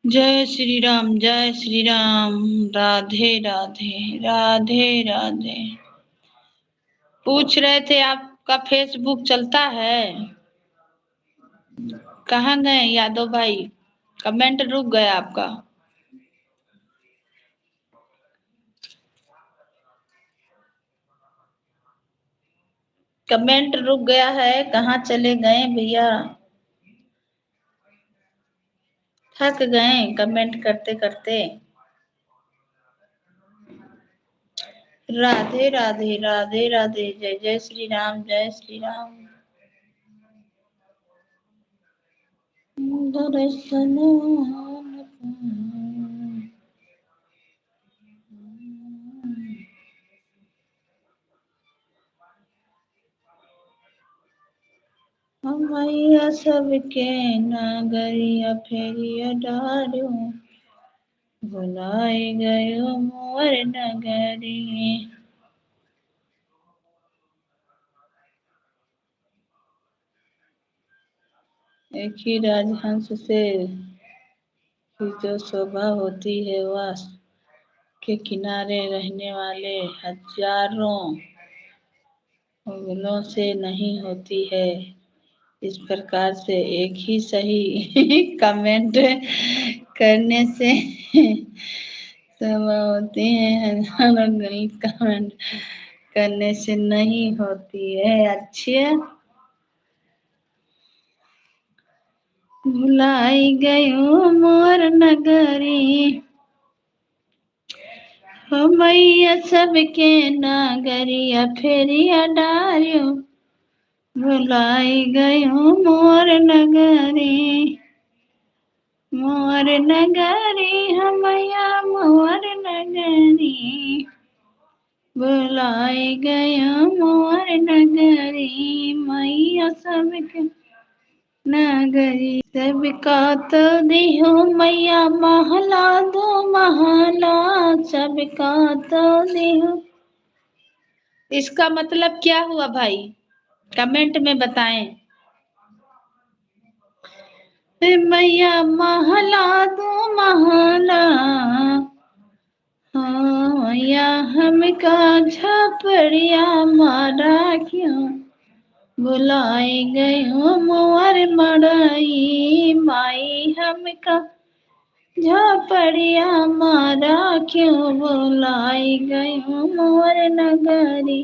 Speaker 1: जय श्री राम जय श्री राम। राधे राधे राधे राधे। पूछ रहे थे आपका फेसबुक चलता है? कहाँ गए यादव भाई? कमेंट रुक गया आपका। कमेंट रुक गया है, कहाँ चले गए भैया? थक गए कमेंट करते करते। राधे राधे राधे राधे। जय जय श्री राम जय श्री राम। दर्शन मैया सबके नागरिया फेरिया डारो, भुलाए गयो मोर नगरी। एक ही राजहंस से की जो शोभा होती है, वह के किनारे रहने वाले हजारों मुगलों से नहीं होती है। इस प्रकार से एक ही सही कमेंट करने से सब होती है, हजारों गलत कमेंट करने से नहीं होती है अच्छे। भुलाई गयो मोर नगरी, हो मैया सबके नागरिया फेरिया डारियो। भुलाई गयो मोर नगरी, मोर नगरी हमैया मोर नगरी। भुलाई गयो मोर नगरी, मैया सबके नगरी। सबका तो दिहो मैया महला दो महला, सबका तो दिहो। इसका मतलब क्या हुआ भाई, कमेंट में बताएं। मैया महला दो महला, हाँ मैया हमका झपड़िया मारा क्यों। बुलाए गए हो मोर मड़ई, माई हमका झपड़िया मारा क्यों। बुलाए गए हो मोर नगरी,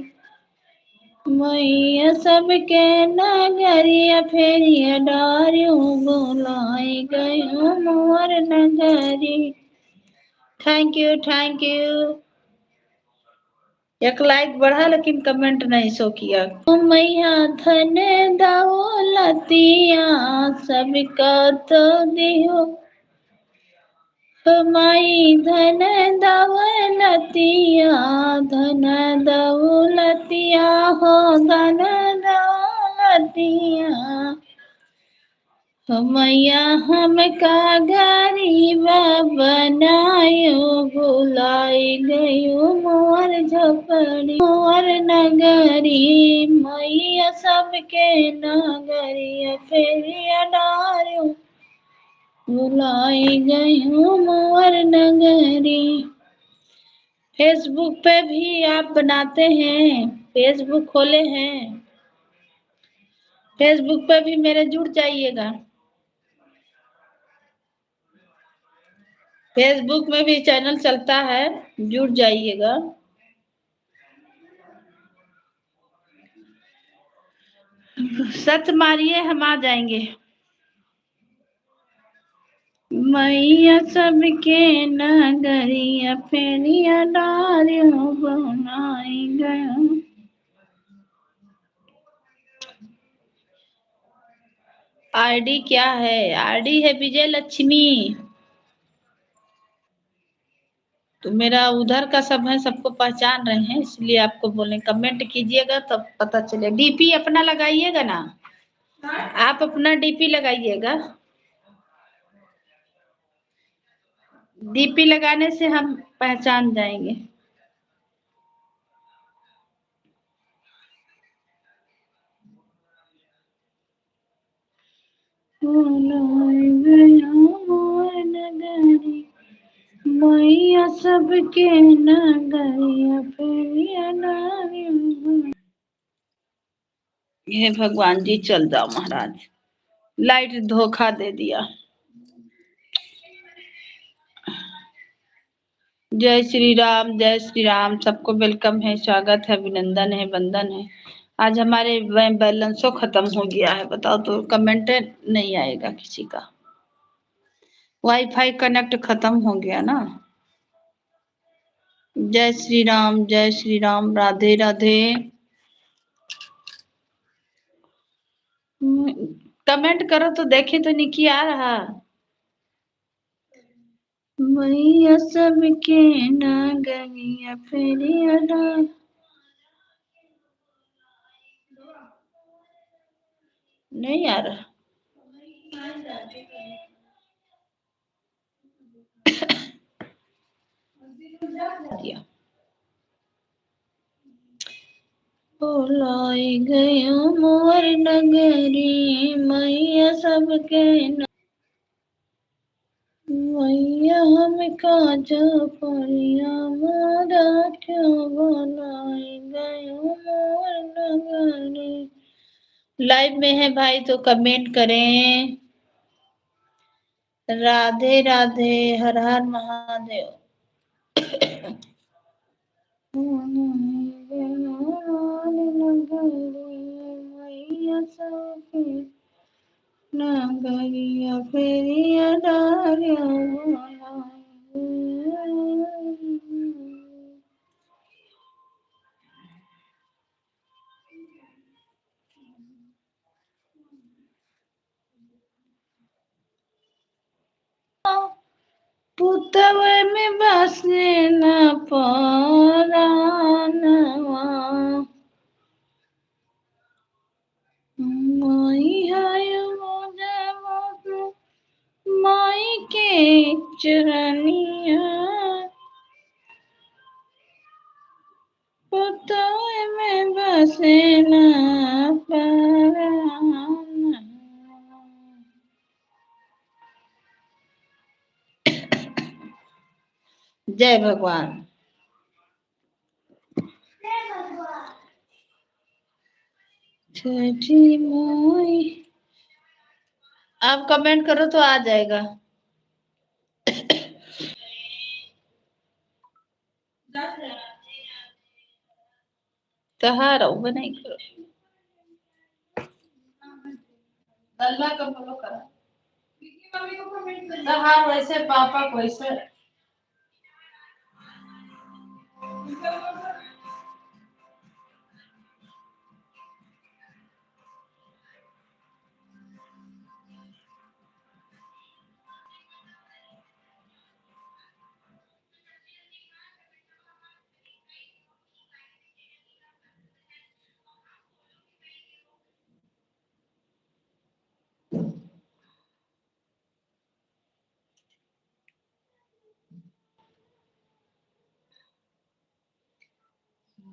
Speaker 1: मैया सबके नगरिया फेरिया डारियो। बुलाए गए हो मोर नगरी। Thank you thank you. एक लाइक बढ़ा लेकिन कमेंट नहीं शो किया। मैया धन दौलतिया सबका तो दियो, माई धन दौलतिया, धन दौलतिया हो धन दौलतिया। मैया हमका गरीब बनायो, भुलाई गयो मोर झपड़ी मोर नगरी। मैया सबके नगरिया फेरिया डारियो, भुलाई गयो मोर नगरी। फेसबुक पे भी आप बनाते हैं, फेसबुक खोले हैं, फेसबुक पे भी मेरे जुड़ जाइएगा। फेसबुक में भी चैनल चलता है, जुड़ जाइएगा। सर्च मारिए हम आ जाएंगे। मैया सबके नगरिया फेरिया डारियो, बनाई गयो। आईडी क्या है, आईडी है विजय लक्ष्मी। तो मेरा उधर का सब है, सबको पहचान रहे हैं इसलिए आपको बोले। कमेंट कीजिएगा तब पता चले। डीपी अपना लगाइएगा ना, आप अपना डीपी लगाइएगा। डीपी लगाने से हम पहचान जाएंगे। मैया सबके नगरिया फेरिया डारियो। हे भगवान जी चल जाओ महाराज, लाइट धोखा दे दिया। जय श्री राम। सबको वेलकम है, स्वागत है, अभिनंदन है, वंदन है। आज हमारे बैलेंसो खत्म हो गया है, बताओ तो कमेंट नहीं आएगा किसी का। वाईफाई कनेक्ट खत्म हो गया ना। जय श्री राम, राधे राधे। कमेंट करो तो देखे तो निकी आ रहा। मैया सबके नगरिया फेरिया डार। नहीं आ रहा। दिया बुलाई गयो मोर नगरी, मैया सबके मैया हमका झपड़िया मारा क्यों। बुलाई गयो मोर नगरी। लाइव में है भाई तो कमेंट करें। राधे राधे, हर हर महादेव। नगरिया फेरिया डारिया पुतवे में बसे न परानवा माई हाय मोजमो माई के चरनिया पुतवे में बसे न परानवा। जय भगवान। छठी माई आप कमेंट करो तो आ जाएगा। कहा रहो नहीं करो अल्लाह का फॉलो करा कहा वैसे पापा को वैसे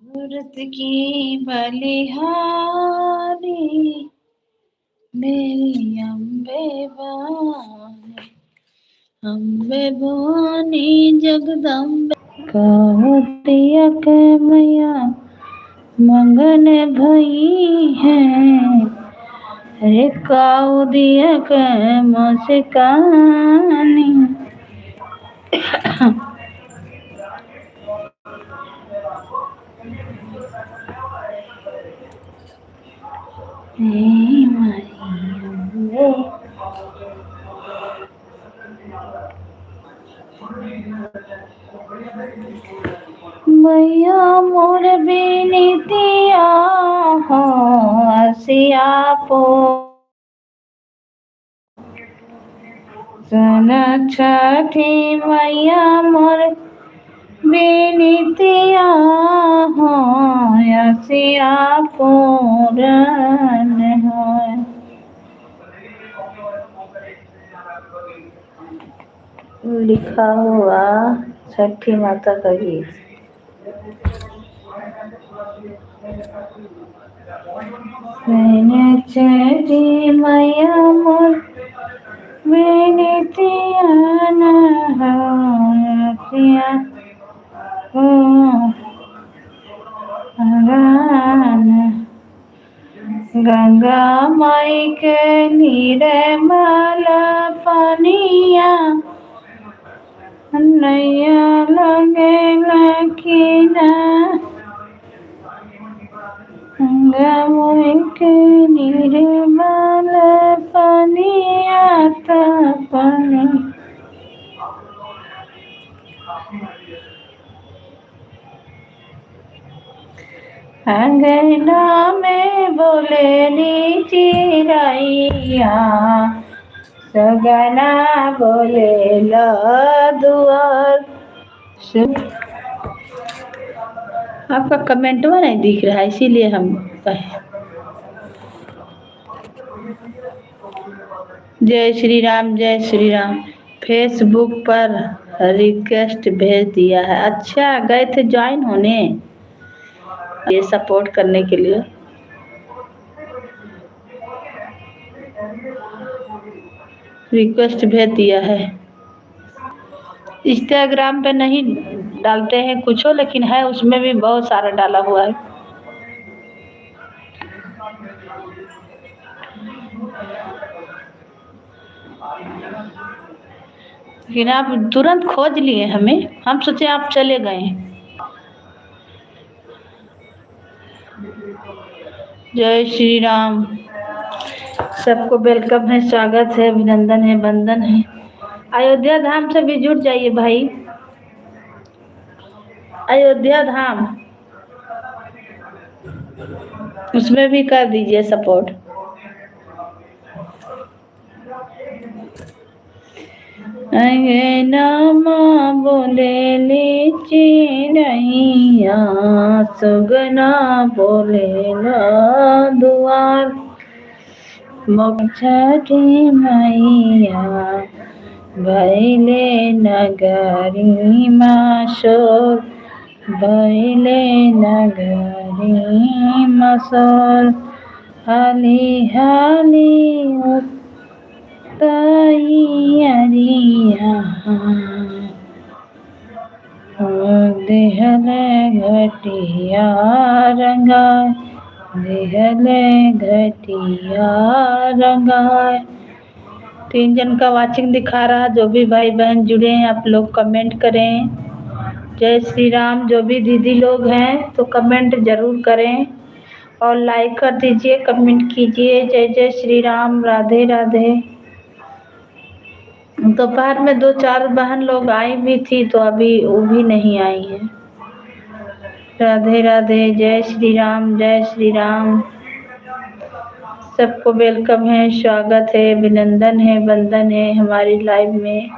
Speaker 1: मूरत की बलिहारी मेरी अम्बे भवानी अम्बे भवानी जगदम्बे कहतिया के मैया मंगन भई है रे काउदिया के मुस्कानी मैया मोर बिनतिया हो आसिया पो सन छठी मैया मोर बिनतिया हो आसिया पूरन हो। लिखा हुआ छठी माता का गीत। छठी मैया मोर बिनतिया न होसिया हो रान गंगा माई के निर्मल पनिया नैया लगे लकीना गंगा माई के निर्मल पनिया तपनी अंगना में बोले नी चिड़ैया सगना बोले दुआर। आपका कमेंटवा नहीं दिख रहा है इसीलिए हम कहे जय श्री राम जय श्री राम। फेसबुक पर रिक्वेस्ट भेज दिया है। अच्छा गए थे ज्वाइन होने ये सपोर्ट करने के लिए। रिक्वेस्ट भेज दिया है। इंस्टाग्राम पे नहीं डालते हैं कुछ हो लेकिन है उसमें भी बहुत सारा डाला हुआ है। लेकिन आप तुरंत खोज लिए हमें, हम सोचे आप चले गए। जय श्री राम। सबको वेलकम है, स्वागत है, अभिनंदन है, वंदन है। अयोध्या धाम से भी जुड़ जाइए भाई। अयोध्या धाम उसमें भी कर दीजिए सपोर्ट। नामा बोले ले चिड़ैया, सुगना बोले ला दुआर। मोक्षी मैया भैले नगरी मशोर, भैले नगरी मशोर। हाली हाली तैयारिया देहले घटिया रंगाय, देहले घटिया रंगाय। 3 जन का वाचिंग दिखा रहा। जो भी भाई बहन जुड़े हैं आप लोग कमेंट करें जय श्री राम। जो भी दीदी लोग हैं तो कमेंट जरूर करें और लाइक कर दीजिए, कमेंट कीजिए। जय जय श्री राम, राधे राधे। दोपहर में 2-4 बहन लोग आई भी थी तो अभी वो भी नहीं आई है। राधे राधे, जय श्री राम, जय श्री राम। सबको वेलकम है, स्वागत है, अभिनंदन है, वंदन है हमारी लाइव में।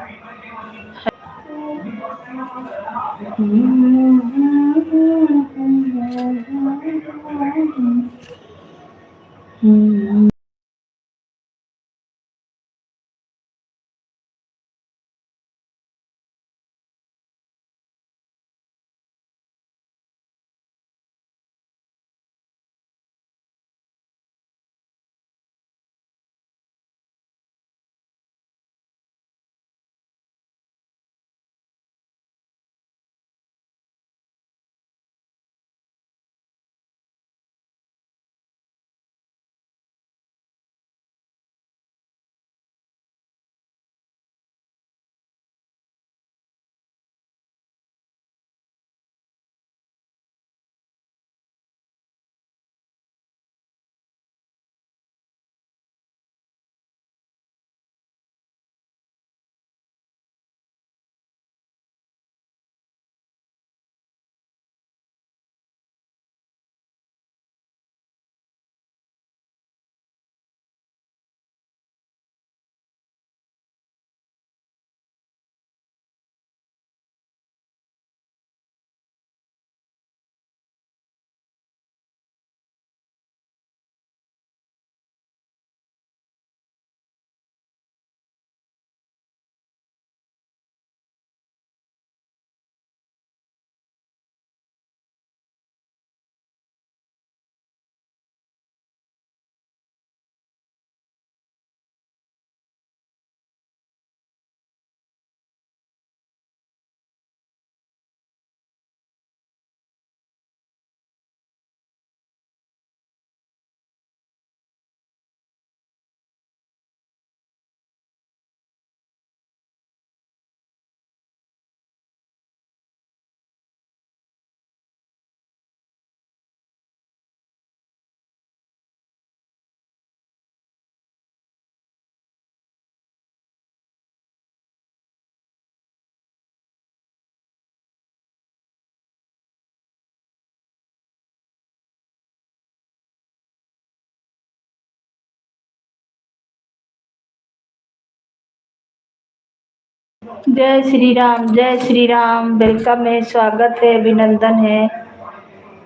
Speaker 1: जय श्री राम, जय श्री राम। वेलकम है, स्वागत है, अभिनंदन है,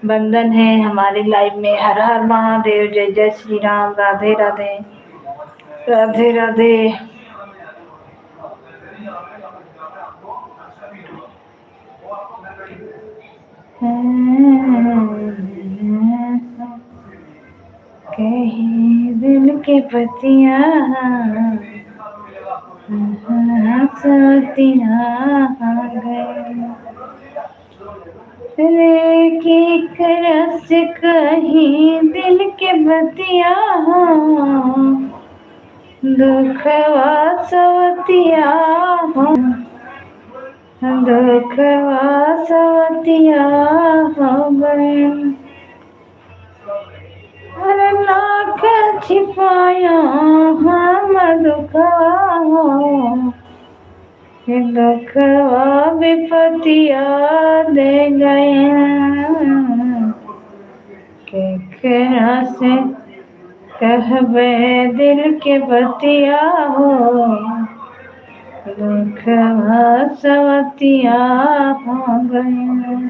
Speaker 1: वंदन है हमारे लाइव में। हर हर महादेव, जय जय श्री राम, राधे राधे, राधे राधे। कहीं दिल के पतिया की करस कहीं दिल के बतिया दुखवा सवतिया दुखवा सवतिया हो गए। अरे लाख छिपाया हम दुखवा हो, दुखवा विपतिया दे गए। केकरा से कहबे दिल के बतिया हो, दुखवा सवतिया हो गए।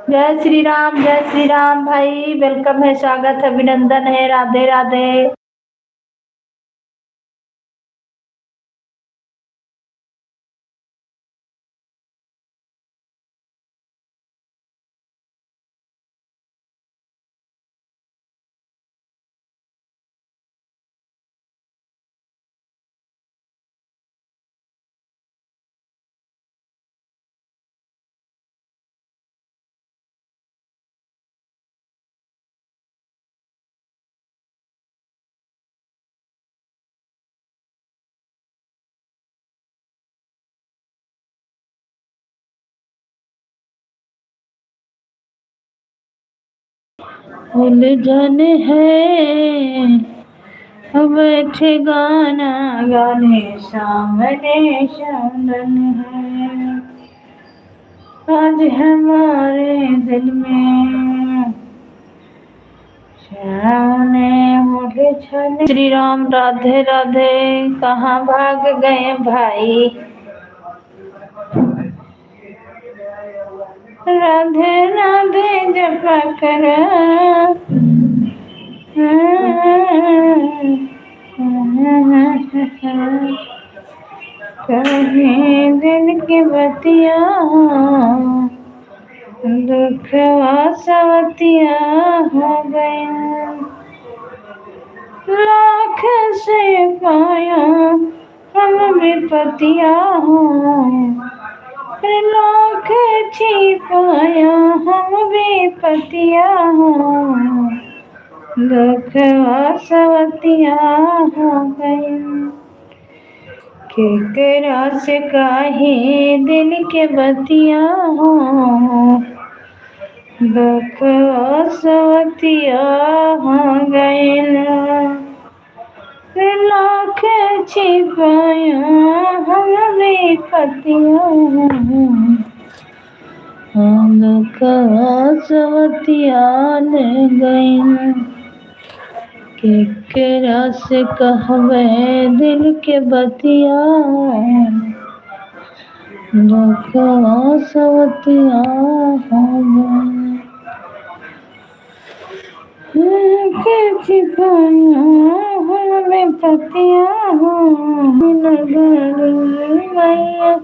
Speaker 1: जय श्री राम भाई, वेलकम है, स्वागत है, अभिनंदन है, राधे राधे। उलझन है बैठे गाना गाने सामने चंदन है। आज हमारे दिल में श्री राम, राधे राधे। कहाँ भाग गए भाई? राधे राधे जपा कर कहीं दिल की बतिया, दुखवा सवतिया हो गया। लाख से पाया हम विपतिया हो, लाख छिपाया हम विपतिया हो, दुखवा सवतिया हो गए। केकरा से काहे दिल के बतिया हो, दुखवा सवतिया हो गए। लाख छिपाया हम विपतिया हो, दुखवा सवतिया ले गए। केकरा से कहबे दिल के बतिया, दुखवा सवतिया हो गए। के छिपाया हमें पतिया हो, मैया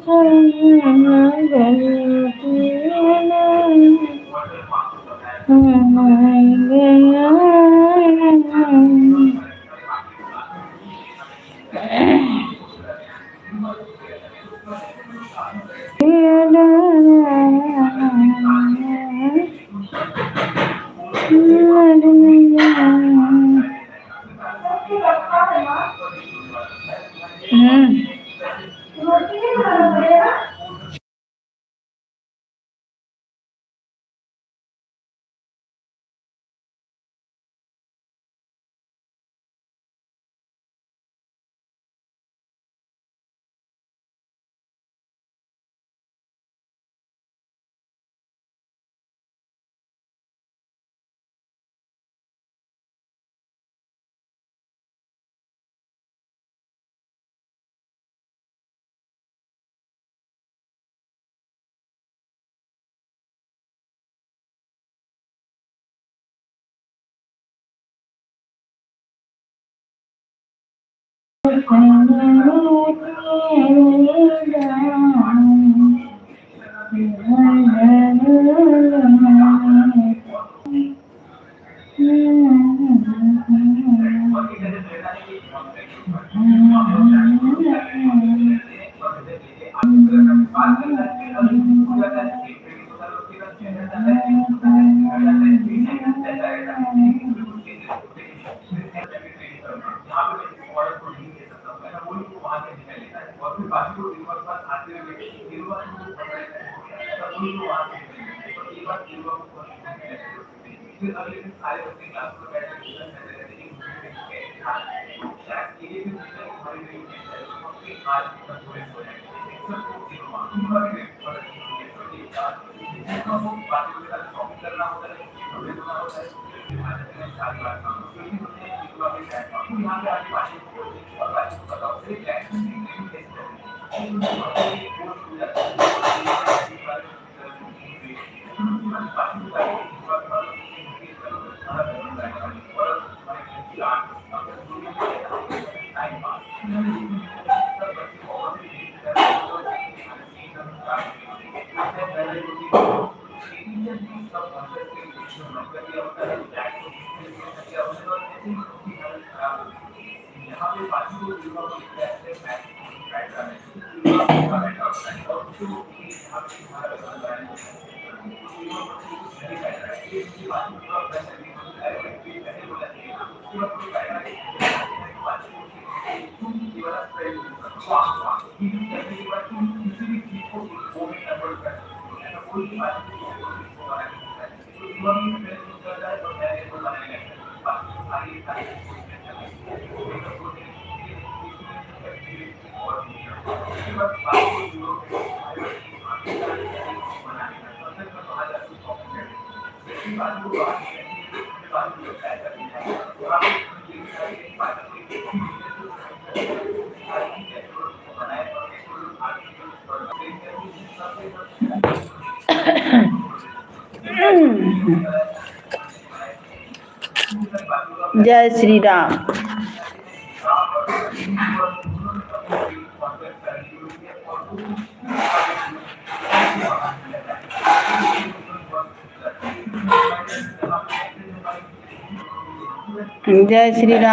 Speaker 1: जय श्री राम। जय श्री राम।